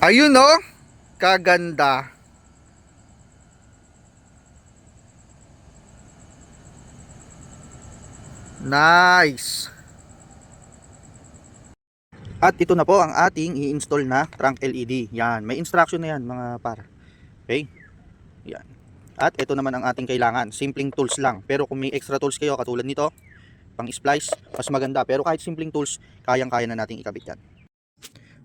Ayun no, kaganda. Nice. At ito na po ang ating i-install na trunk LED. Yan, may instruction na yan mga par. Okay? Yan. At ito naman ang ating kailangan. Simpleng tools lang. Pero kung may extra tools kayo katulad nito, pang splice, mas maganda. Pero kahit simpleng tools, kayang-kaya na nating ikabit yan.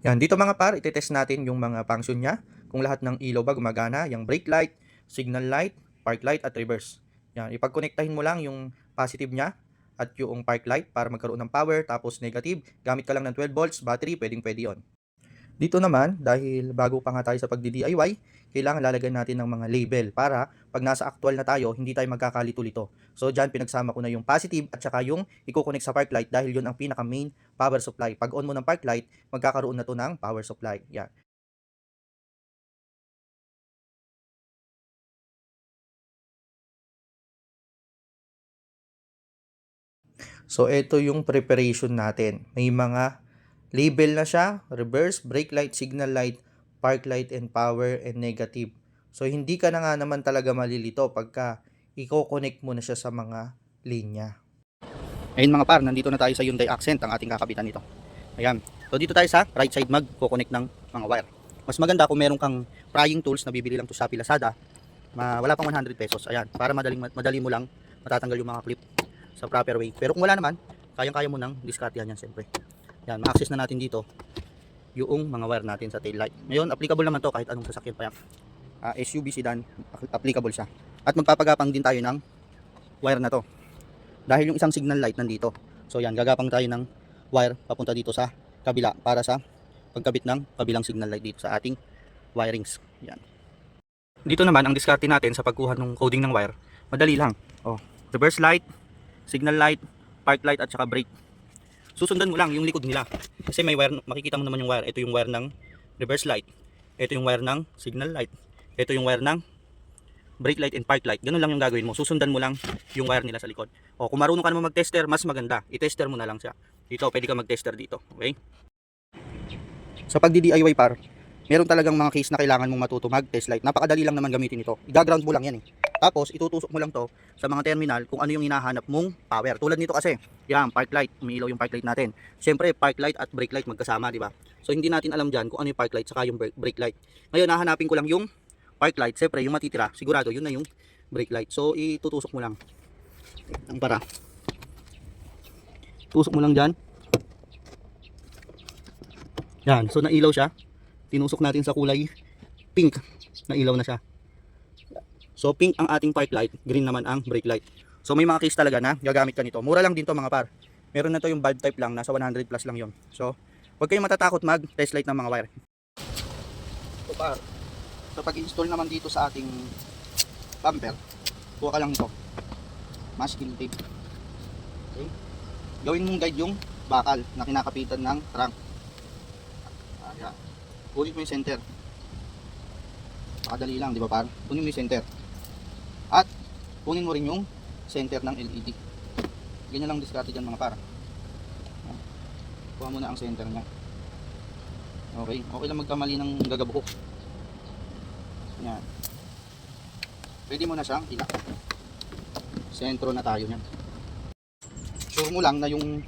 Yan, dito mga par, itetest natin yung mga function niya. Kung lahat ng ilaw ba gumagana, yung brake light, signal light, park light at reverse. Yan, ipagkonektahin mo lang yung positive niya at yung park light para magkaroon ng power, tapos negative, gamit ka lang ng 12 volts battery, pwede yon. Dito naman, dahil bago pa nga tayo sa pagdi-DIY, kailangan lalagyan natin ng mga label para pag nasa actual na tayo, hindi tayo magkakalito-lito. So dyan, pinagsama ko na yung positive at saka yung i-connect sa park light dahil yun ang pinaka main power supply. Pag on mo ng park light, magkakaroon na to ng power supply. Yan. So ito yung preparation natin. May mga label na siya, reverse, brake light, signal light, park light, and power, and negative. So, hindi ka na nga naman talaga malilito pagka i-connect mo na siya sa mga linya. Ayun mga par, nandito na tayo sa Hyundai Accent, ang ating kakabitan nito. Ayan. So, dito tayo sa right side mag-connect ng mga wire. Mas maganda kung meron kang prying tools na bibili lang to Shopee Lazada, wala pang 100 pesos. Ayan, para madali mo lang matatanggal yung mga clip sa proper way. Pero kung wala naman, kayang-kaya mo nang diskartehan yan siyempre. Yan, ma-access na natin dito yung mga wire natin sa tail light. Ngayon, applicable naman to kahit anong sasakyan pa yan. SUV sedan, applicable siya. At magpapagapang din tayo ng wire na to. Dahil yung isang signal light nandito. So yan, gagapang tayo ng wire papunta dito sa kabila para sa pagkabit ng kabilang signal light dito sa ating wirings. Yan. Dito naman, ang diskarte natin sa pagkuha ng coding ng wire, madali lang. Oh, reverse light, signal light, park light at saka brake. Susundan mo lang yung likod nila. Kasi may wire, makikita mo naman yung wire. Ito yung wire ng reverse light. Ito yung wire ng signal light. Ito yung wire ng brake light and park light. Ganun lang yung gagawin mo. Susundan mo lang yung wire nila sa likod. O kung marunong ka naman mag-tester, mas maganda. I-tester mo na lang siya. Dito, pwede ka mag-tester dito. Okay? Sa pagdi-DIY par, meron talagang mga case na kailangan mong matuto mag-test light. Napakadali lang naman gamitin ito. I-ground mo lang yan eh. Tapos itutusok mo lang to sa mga terminal kung ano yung hinahanap mong power. Tulad nito kasi, yan, park light, umiilaw yung park light natin. Siyempre, park light at brake light magkasama, di ba? So hindi natin alam diyan kung ano yung park light saka yung brake light. Ngayon, hahanapin ko lang yung park light. Siyempre, yung matitira, sigurado yun na yung brake light. So itutusok mo lang. Ang para. Tusok mo lang diyan. Yan, so nailaw siya. Tinusok natin sa kulay pink. Nailaw na siya. So pink ang ating park light, green naman ang brake light. So may mga case talaga na gagamit ka nito. Mura lang din to mga par. Meron na to yung bulb type lang, nasa 100 plus lang yon. So huwag kayong matatakot mag test light ng mga wire. So par, sa pag-install naman dito sa ating bumper, kuha ka lang ito, masking tape. Okay? Gawin mong guide yung bakal na kinakapitan ng trunk. Ayan. Kunin mo yung center. Pakadali lang, di ba par? Kunin mo yung center. At kunin mo rin yung center ng LED. Ganyan lang diskarte dyan mga para. Kuha mo na ang center nya. Okay, okay lang magkamali ng gagabuhok. Yan. Pwede mo na siyang ilak. Sentro na tayo yan. Sure mo lang na yung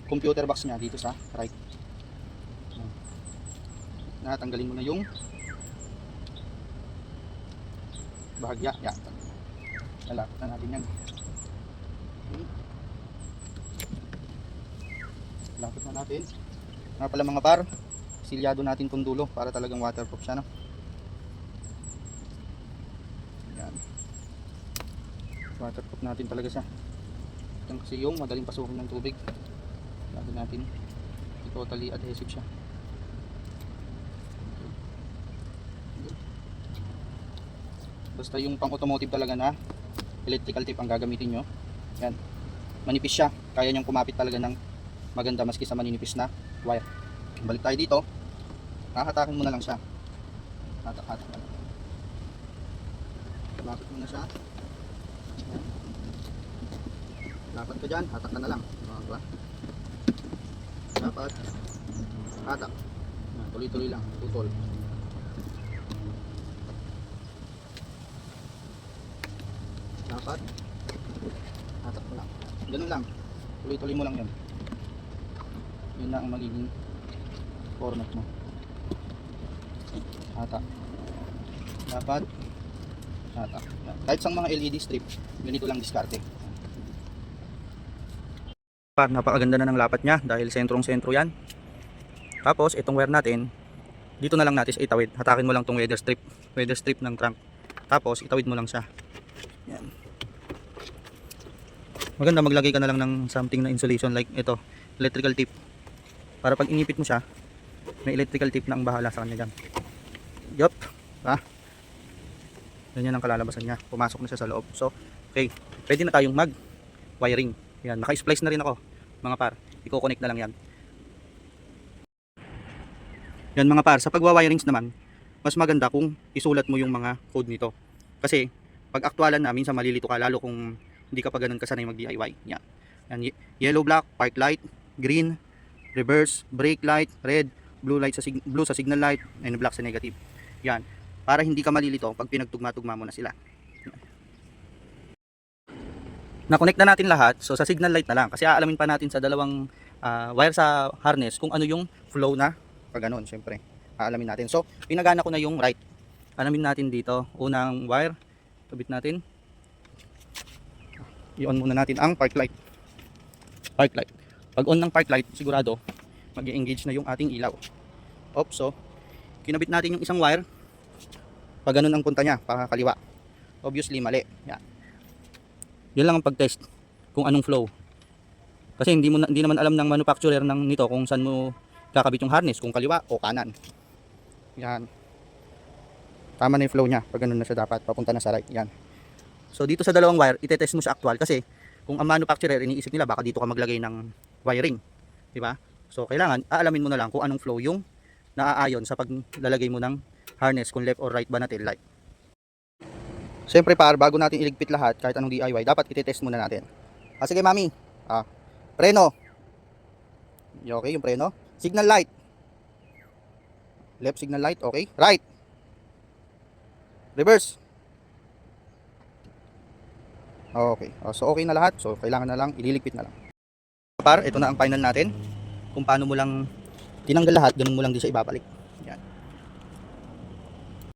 computer box nya dito sa right. Natanggalin mo na yung bahagya. Yan. Lalapit na natin yan. Okay. Lapit na natin. Nga pala mga par, silyado natin itong dulo para talagang waterproof siya, no? Yan. Waterproof natin talaga siya. Yan kasi yung madaling pasukin ng tubig. Lagi natin totally adhesive siya. Basta yung pang automotive talaga na electrical tape ang gagamitin nyo. Yan. Manipis siya. Kaya nyang kumapit talaga ng maganda maski sa maninipis na wire. Balik tayo dito. Hahatakin mo na lang siya. Hatak-hatak na lang. Lapit mo na siya. Lapat ka dyan. Hatak ka na lang. Diba? Dapat. Hatak. Tuloy-tuloy lang. Tutol. Dapat. Hatak mo lang. Ganun lang. Tuloy-tuloy mo lang yan. Yun na ang magiging format mo. Hatak. Dapat. Hatak. Kahit sa mga LED strip, ganito lang diskarte. Napakaganda na ng lapat niya dahil sentrong-sentro yan. Tapos itong wire natin, dito na lang natin itawid. Hatakin mo lang tong weather strip ng trunk. Tapos itawid mo lang siya. Yan. Maganda maglagay ka na lang ng something na insulation like ito, electrical tip. Para pag inipit mo siya, may electrical tip na ang bahala sa kanya dyan. Yup. Ganyan ang kalalabasan niya. Pumasok na siya sa loob. So, okay. Pwede na tayong mag-wiring. Yan. Naka-splice na rin ako, mga par. I-connect na lang yan. Yan mga par. Sa pagwa-wirings naman, mas maganda kung isulat mo yung mga code nito. Kasi, pag aktualan na, minsan malilito ka. Lalo kung hindi ka pa ganun kasanay mag-DIY. Yan. Yan. Yellow black, park light, green, reverse, brake light, red, blue sa signal light, and black sa negative. Yan. Para hindi ka malilito pag pinagtugma-tugma mo na sila. Na-connect na natin lahat. So sa signal light na lang. Kasi aalamin pa natin sa dalawang wire sa harness kung ano yung flow na pag ganun. Siyempre, aalamin natin. So pinagana ko na yung right. Alamin natin dito. Unang wire. Kabit natin. I-on muna natin ang park light. Park light. Pag on ng park light, sigurado mag-engage na yung ating ilaw. So kinabit natin yung isang wire. Pag ganun ang punta niya, pakakaliwa. Obviously, mali. Yan. Yan lang ang pag-test kung anong flow. Kasi hindi naman alam ng manufacturer nito kung saan mo kakabit yung harness, kung kaliwa o kanan. Yan. Tama na yung flow niya. Pag ganun na siya dapat, papunta na sa right. Yan. So dito sa dalawang wire, itetest mo siya actual kasi kung ang manufacturer iniisip nila baka dito ka maglagay ng wiring. Di ba? So kailangan aalamin mo na lang kung anong flow yung naaayon sa paglalagay mo ng harness, kung left or right ba na tail light. Siyempre par, bago natin iligpit lahat kahit anong DIY, dapat itetest muna natin. Sige mami. Preno. Okay, yung preno. Signal light. Left signal light, okay. Right. Reverse. Okay. So okay na lahat. So kailangan na lang ililigpit na lang. Par, ito na ang final natin. Kung paano mo lang tinanggal lahat, ganun mo lang din siya ibabalik.